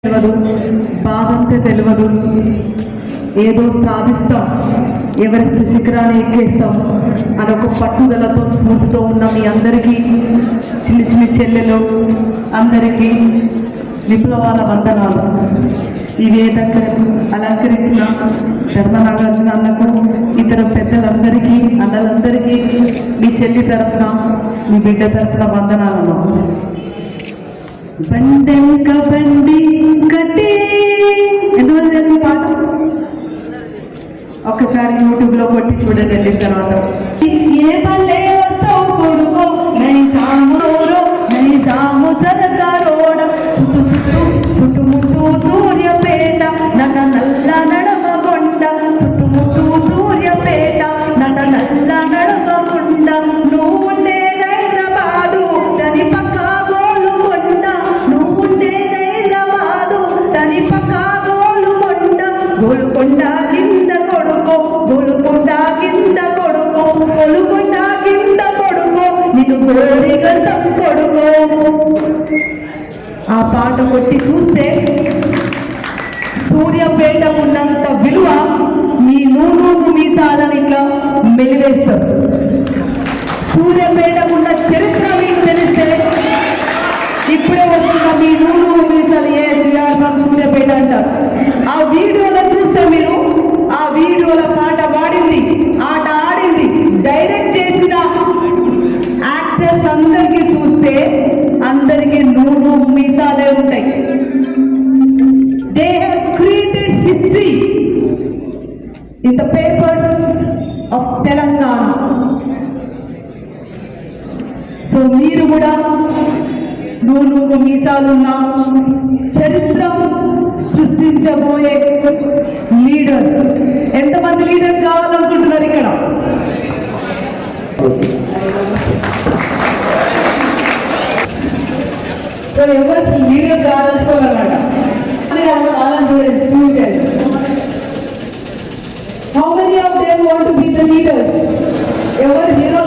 తెలియదు, బాధంటే తెలియదు, ఏదో సాధిస్తాం, ఎవరెస్ట్ శిఖరాన్ని ఎక్కేస్తాం అని ఒక పట్టుదలతో స్ఫూర్తితో ఉన్న మీ అందరికీ, చిన్ని చిన్ని చెల్లెలు అందరికీ విప్లవాల వందనాలు. ఈ వేదిక అలంకరించిన ధర్మనాగార్జున అన్నకు, ఇతర పెద్దలందరికీ, అన్నలందరికీ మీ చెల్లి తరఫున, మీ బిడ్డ తరఫున వందనాలను. బండెంక బండి కట్టి ఎందువల్ల చేసిన పాట ఒక్కసారి యూట్యూబ్లో కొట్టి చూడండి. వెళ్ళిన తర్వాత ఏ పల్లె వస్తావు కొడుకో నై సాము సరకారోడ చుట్టుముట్టు సూర్యపేట నట నల్ల నడమగొండ చుట్టుముట్టు సూర్యపేట నట నల్ల నడమగొండ నువ్వు ఉండేది హైదరాబాదు దాని పక్క గోలుకొండ నువ్వు ఉండేది హైదరాబాదు దాని పక్క గోలుకొండ గోలుకొండ కింద కొడుకో గోలుకొండ కింద కొడుకో గోలుకొండ కింద కొడుకో నిన్ను గోరి గతం కొడుకో. ఆ పాట కొట్టి చూస్తే సూర్యపేట ఉన్నంత విలువ మీ నూనె మీసాలని ఇట్లా మెలివేస్తారు. సూర్యపేట ఉన్న చరిత్ర మీకు తెలిస్తే ఇప్పుడే వస్తున్న మీ నూనె మీసాలు ఏ సూర్యపేట అంటారు. ఆ వీడియోలో చూస్తే మీరు ఆ వీడియోల పాట పాడింది, ఆట ఆడింది, డైరెక్ట్ చేసిన యాక్టర్స్ అందరికీ చూస్తే అందరికీ నూనె మీసాలే ఉంటాయి. They have created history in the papers of Telangana. So మీరు కూడా నూనె మీసాలున్న చరిత్ర సృష్టించబోయే లీడర్స్. ఎంతమంది లీడర్స్ కావాలనుకుంటున్నారు ఇక్కడ? సో ఎవరు leaders కావాలనుకోవాలన్నమాట. How many of them want to be the leaders? ఎవరు హీరో